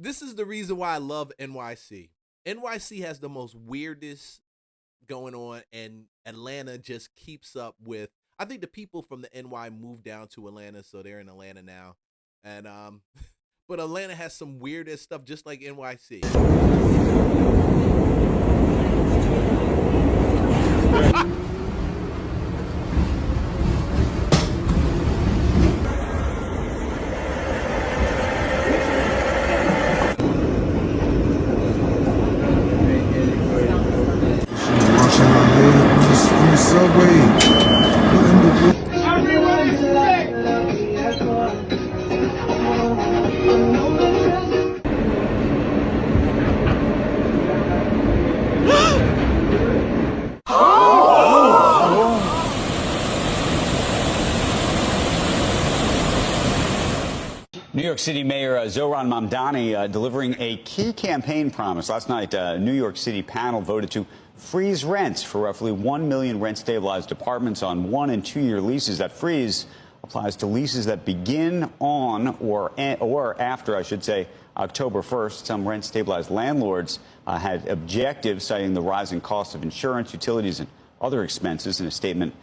This is the reason why I love NYC. NYC has the most weirdest going on, and Atlanta just keeps up with. I think the people from the NY moved down to Atlanta, so they're in Atlanta now. And but Atlanta has some weirdest stuff, just like NYC. New York City Mayor Zohran Mamdani delivering a key campaign promise. Last night, a New York City panel voted to freeze rents for roughly 1 million rent-stabilized apartments on 1- and 2-year leases. That freeze applies to leases that begin on or after, I should say, October 1st. Some rent-stabilized landlords had objectives, citing the rising cost of insurance, utilities, and other expenses. In a statement,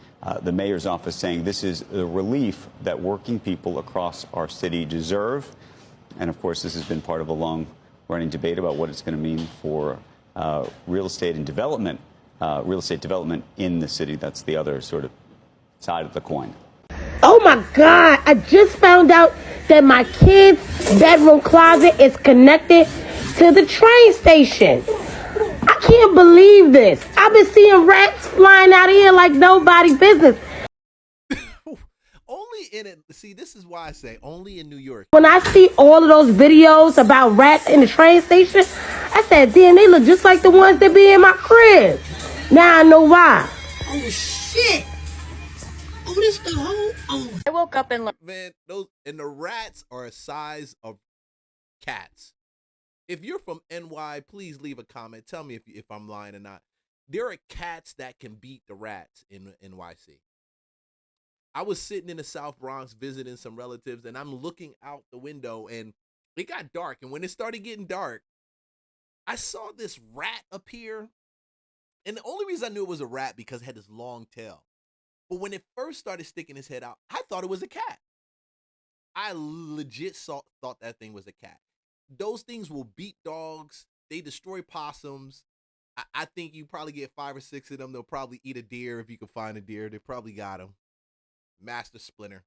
the mayor's office saying this is the relief that working people across our city deserve. And of course, this has been part of a long-running debate about what it's going to mean for real estate development in the city. That's the other sort of side of the coin. Oh my God, I just found out that my kid's bedroom closet is connected to the train station. I can't believe this. I've been seeing rats flying out of here like nobody's business. Only in it. See, this is why I say only in New York. When I see all of those videos about rats in the train station, I said, damn, they look just like the ones that be in my crib. Now I know why. Oh, shit. Oh, this the whole. Oh. I woke up and Man, those and the rats are a size of cats. If you're from NY, please leave a comment. Tell me if I'm lying or not. There are cats that can beat the rats in NYC. I was sitting in the South Bronx visiting some relatives, and I'm looking out the window, and it got dark. And when it started getting dark, I saw this rat appear. And the only reason I knew it was a rat because it had this long tail. But when it first started sticking his head out, I thought it was a cat. I legit thought that thing was a cat. Those things will beat dogs. They destroy possums. I think you probably get 5 or 6 of them. They'll probably eat a deer if you can find a deer. They probably got them. Master Splinter.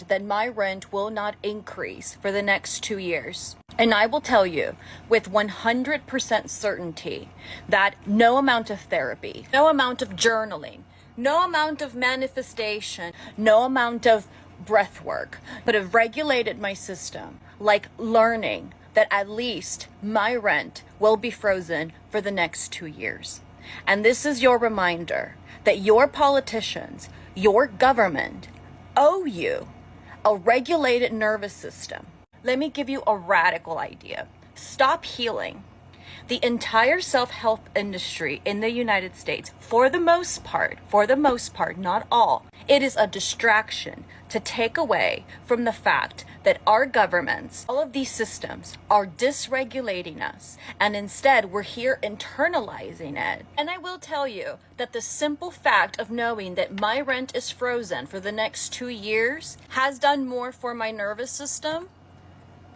that my rent will not increase for the next 2 years. And I will tell you with 100% certainty that no amount of therapy, no amount of journaling, no amount of manifestation, no amount of breath work would have regulated my system like learning that at least my rent will be frozen for the next 2 years. And this is your reminder that your politicians, your government owe you a regulated nervous system. Let me give you a radical idea. Stop healing. The entire self-help industry in the United States, for the most part, not all, it is a distraction to take away from the fact that our governments, all of these systems are dysregulating us, and instead we're here internalizing it. And I will tell you that the simple fact of knowing that my rent is frozen for the next 2 years has done more for my nervous system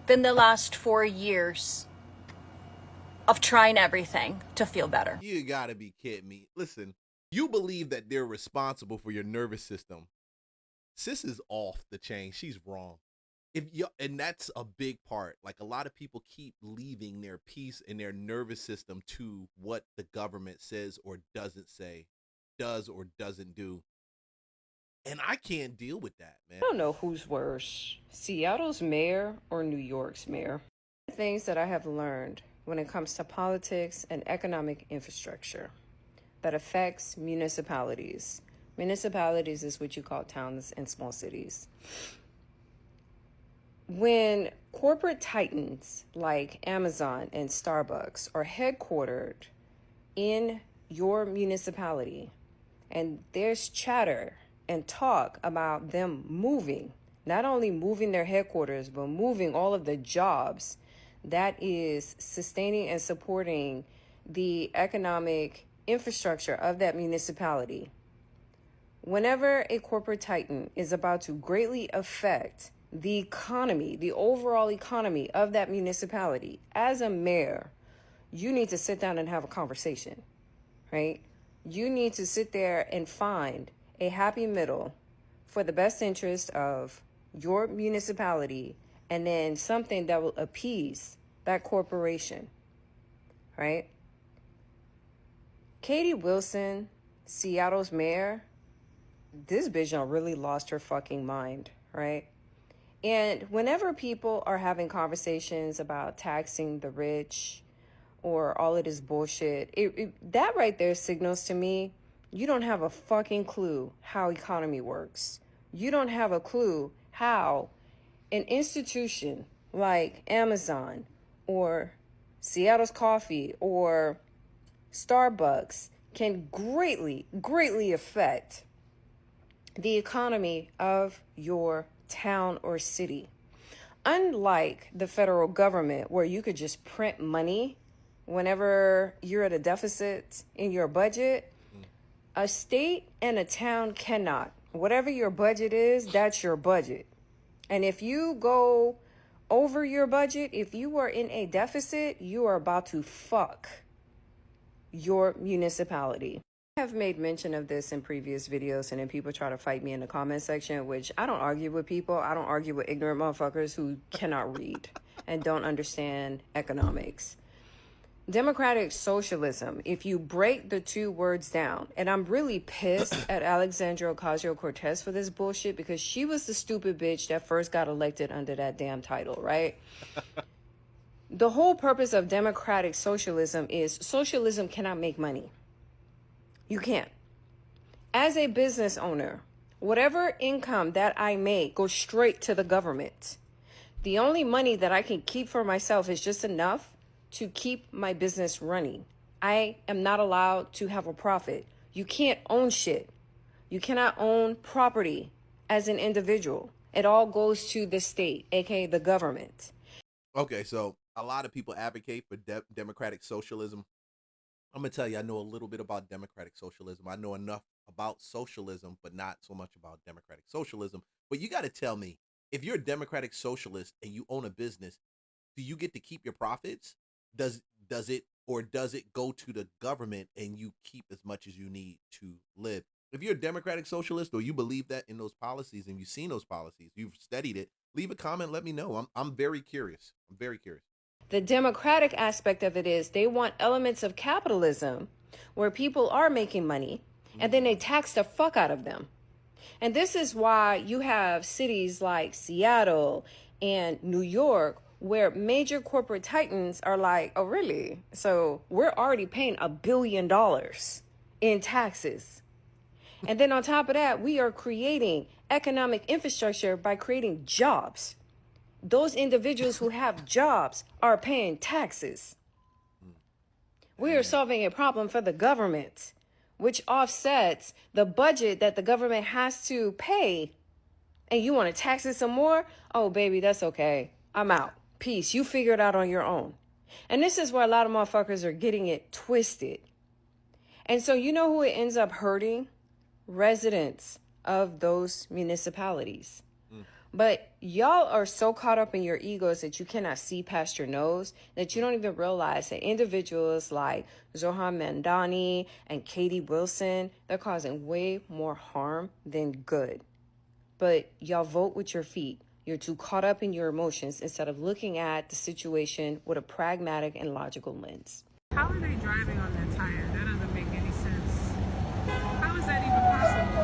than the last 4 years of trying everything to feel better. You gotta be kidding me. Listen, you believe that they're responsible for your nervous system. Sis is off the chain. She's wrong. And that's a big part. Like, a lot of people keep leaving their peace and their nervous system to what the government says or doesn't say, does or doesn't do. And I can't deal with that, man. I don't know who's worse, Seattle's mayor or New York's mayor. Things that I have learned when it comes to politics and economic infrastructure that affects municipalities. Municipalities is what you call towns and small cities. When corporate titans like Amazon and Starbucks are headquartered in your municipality, and there's chatter and talk about them moving, not only moving their headquarters, but moving all of the jobs that is sustaining and supporting the economic infrastructure of that municipality. Whenever a corporate titan is about to greatly affect the economy, the overall economy of that municipality, as a mayor, you need to sit down and have a conversation, right? You need to sit there and find a happy middle for the best interest of your municipality, and then something that will appease that corporation, right? Katie Wilson, Seattle's mayor, this bitch done really lost her fucking mind, right? And whenever people are having conversations about taxing the rich or all of this bullshit, that right there signals to me you don't have a fucking clue how economy works. You don't have a clue how an institution like Amazon or Seattle's Coffee or Starbucks can greatly, greatly affect the economy of your town or city. Unlike the federal government, where you could just print money whenever you're at a deficit in your budget, a state and a town cannot. Whatever your budget is, that's your budget. And if you go over your budget, if you are in a deficit, you are about to fuck your municipality. I have made mention of this in previous videos, and then people try to fight me in the comment section, which I don't argue with people. I don't argue with ignorant motherfuckers who cannot read and don't understand economics. Democratic socialism, if you break the two words down, and I'm really pissed at Alexandria Ocasio-Cortez for this bullshit, because she was the stupid bitch that first got elected under that damn title, right? The whole purpose of democratic socialism is socialism cannot make money. You can't. As a business owner, whatever income that I make goes straight to the government. The only money that I can keep for myself is just enough to keep my business running. I am not allowed to have a profit. You can't own shit. You cannot own property as an individual. It all goes to the state, aka the government. Okay, so a lot of people advocate for democratic socialism. I'm going to tell you, I know a little bit about democratic socialism. I know enough about socialism, but not so much about democratic socialism. But you got to tell me, if you're a democratic socialist and you own a business, do you get to keep your profits? Does it go to the government and you keep as much as you need to live? If you're a democratic socialist or you believe that in those policies and you've seen those policies, you've studied it, leave a comment, let me know. I'm very curious. I'm very curious. The democratic aspect of it is they want elements of capitalism where people are making money and then they tax the fuck out of them. And this is why you have cities like Seattle and New York where major corporate titans are like, oh, really? So we're already paying $1 billion in taxes. And then on top of that, we are creating economic infrastructure by creating jobs. Those individuals who have jobs are paying taxes. We are solving a problem for the government, which offsets the budget that the government has to pay. And you want to tax it some more? Oh, baby, that's okay. I'm out. Peace. You figure it out on your own. And this is where a lot of motherfuckers are getting it twisted. And so you know who it ends up hurting? Residents of those municipalities. But y'all are so caught up in your egos that you cannot see past your nose, that you don't even realize that individuals like Zohran Mamdani and Katie Wilson, they're causing way more harm than good. But y'all vote with your feet. You're too caught up in your emotions instead of looking at the situation with a pragmatic and logical lens. How are they driving on that tire? That doesn't make any sense. How is that even possible?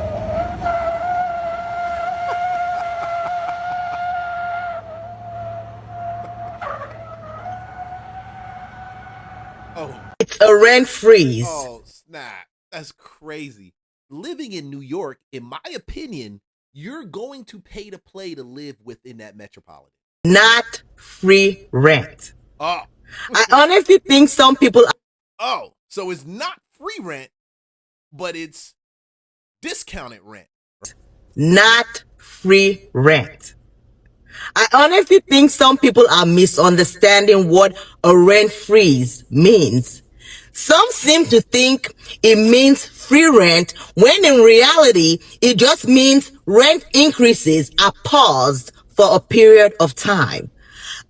Oh, It's a rent freeze. oh, snap. That's crazy. Living in New York, in my opinion, you're going to pay to play to live within that metropolitan. Not free rent. Oh, I honestly think some people oh, so it's not free rent, but it's discounted rent. not free rent. I honestly think some people are misunderstanding what a rent freeze means. Some seem to think it means free rent when in reality it just means rent increases are paused for a period of time.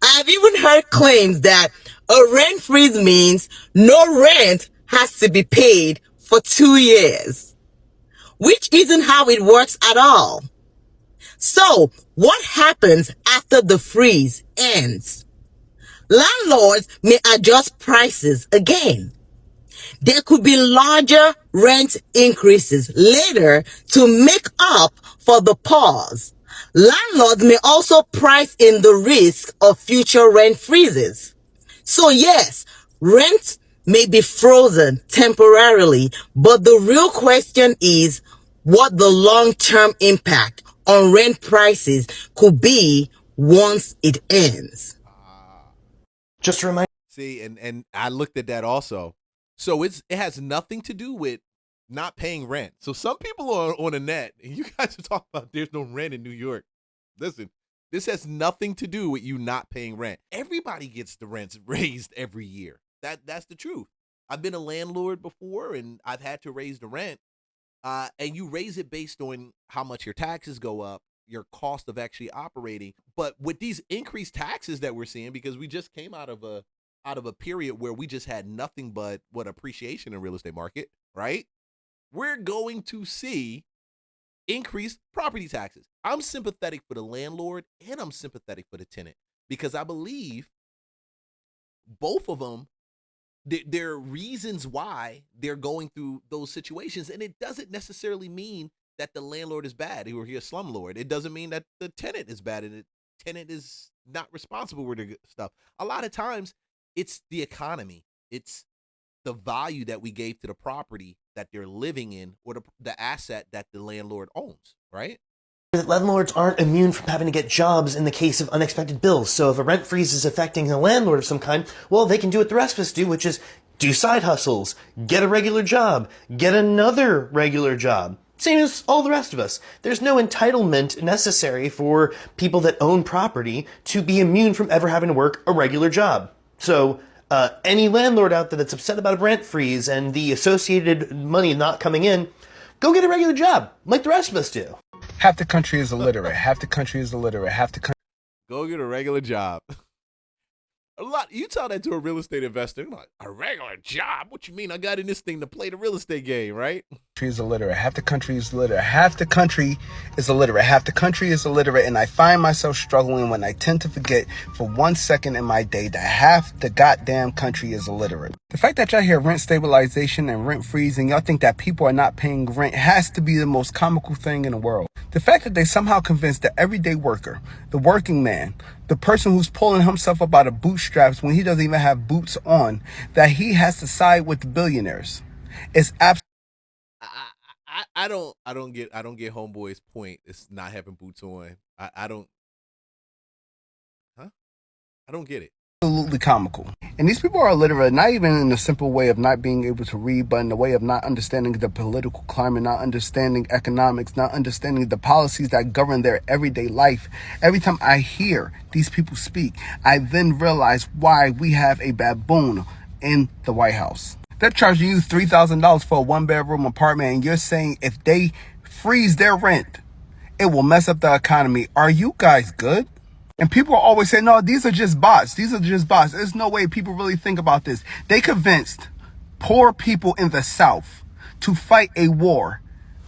I've even heard claims that a rent freeze means no rent has to be paid for 2 years, which isn't how it works at all. So, what happens after the freeze ends? Landlords may adjust prices again. There could be larger rent increases later to make up for the pause. Landlords may also price in the risk of future rent freezes. So yes, rent may be frozen temporarily, but the real question is what the long-term impact on rent prices could be once it ends. Just to remind. See, and I looked at that also. So it has nothing to do with not paying rent. So some people are on the net, and you guys are talking about there's no rent in New York. Listen, this has nothing to do with you not paying rent. Everybody gets the rents raised every year. That's the truth. I've been a landlord before, and I've had to raise the rent. And you raise it based on how much your taxes go up, your cost of actually operating. But with these increased taxes that we're seeing, because we just came out of a period where we just had nothing but appreciation in real estate market, right? We're going to see increased property taxes. I'm sympathetic for the landlord and I'm sympathetic for the tenant because I believe both of them, there are reasons why they're going through those situations, and it doesn't necessarily mean that the landlord is bad or he's a slumlord. It doesn't mean that the tenant is bad and the tenant is not responsible for the stuff. A lot of times, it's the economy. It's the value that we gave to the property that they're living in or the asset that the landlord owns, right? That landlords aren't immune from having to get jobs in the case of unexpected bills. So if a rent freeze is affecting a landlord of some kind, well, they can do what the rest of us do, which is do side hustles, get a regular job, get another regular job. Same as all the rest of us. There's no entitlement necessary for people that own property to be immune from ever having to work a regular job. So any landlord out there that's upset about a rent freeze and the associated money not coming in, go get a regular job like the rest of us do. Half the country is illiterate. Half the country is illiterate. Half the country. Go get a regular job. You tell that to a real estate investor, they're like, a regular job? What you mean? I got in this thing to play the real estate game, right? Is illiterate. Half the country is illiterate. Half the country is illiterate. Half the country is illiterate, and I find myself struggling when I tend to forget for 1 second in my day that half the goddamn country is illiterate. The fact that y'all hear rent stabilization and rent freeze and y'all think that people are not paying rent has to be the most comical thing in the world. The fact that they somehow convinced the everyday worker, the working man, the person who's pulling himself up out of bootstraps when he doesn't even have boots on, that he has to side with the billionaires. It's absolutely. I don't get homeboy's point. It's not having boots on. I don't get it. Absolutely comical. And these people are illiterate, not even in the simple way of not being able to read, but in the way of not understanding the political climate, not understanding economics, not understanding the policies that govern their everyday life. Every time I hear these people speak, I then realize why we have a baboon in the White House. They're charging you $3,000 for a 1-bedroom apartment, and you're saying if they freeze their rent, it will mess up the economy. Are you guys good? And people always say, no, these are just bots. These are just bots. There's no way people really think about this. They convinced poor people in the South to fight a war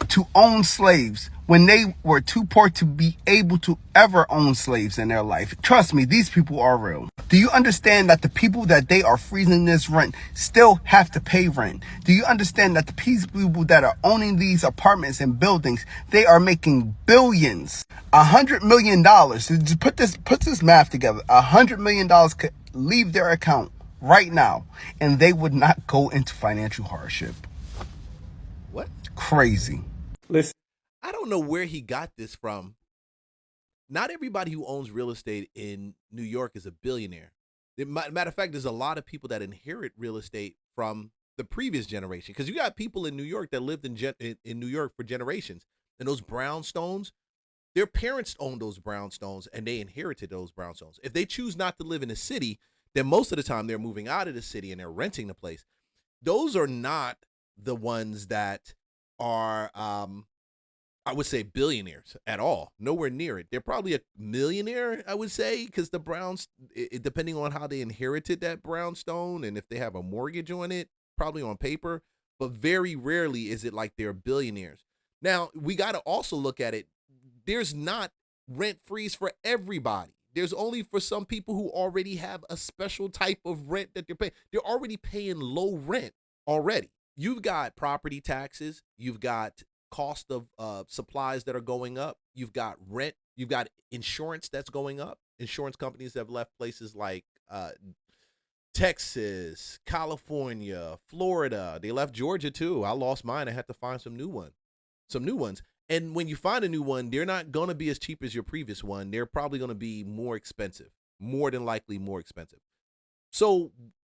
to own slaves when they were too poor to be able to ever own slaves in their life. Trust me, these people are real. Do you understand that the people that they are freezing this rent still have to pay rent? Do you understand that the people that are owning these apartments and buildings, they are making billions, $100 million. Just put this math together. $100 million could leave their account right now and they would not go into financial hardship. What? Crazy. Listen. I don't know where he got this from. Not everybody who owns real estate in New York is a billionaire. Matter of fact, there's a lot of people that inherit real estate from the previous generation. Because you got people in New York that lived in New York for generations. And those brownstones, Their parents owned those brownstones and they inherited those brownstones. If they choose not to live in the city, then most of the time they're moving out of the city and they're renting the place. Those are not the ones that are, I would say, billionaires at all. Nowhere near it. They're probably a millionaire, I would say, because the Browns, depending on how they inherited that brownstone and if they have a mortgage on it, probably on paper, but very rarely is it like they're billionaires. Now, we got to also look at it. There's not rent freeze for everybody. There's only for some people who already have a special type of rent that they're paying. They're already paying low rent already. You've got property taxes. You've got cost of supplies that are going up. You've got rent. You've got insurance that's going up. Insurance companies have left places like Texas, California, Florida. They left Georgia too. I lost mine. I had to find some new ones. And when you find a new one, they're not going to be as cheap as your previous one. They're probably going to be more expensive, more than likely more expensive. So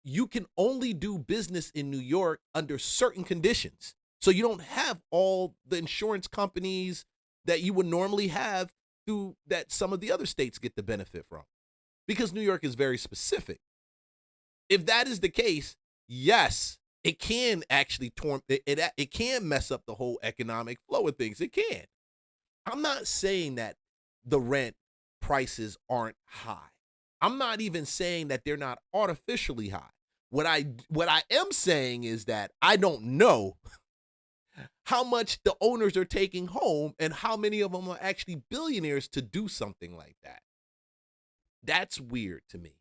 you can only do business in New York under certain conditions. So you don't have all the insurance companies that you would normally have through that some of the other states get the benefit from, because New York is very specific. If that is the case, yes, it can actually it can mess up the whole economic flow of things. It can. I'm not saying that the rent prices aren't high. I'm not even saying that they're not artificially high. What I am saying is that I don't know how much the owners are taking home and how many of them are actually billionaires to do something like that. That's weird to me.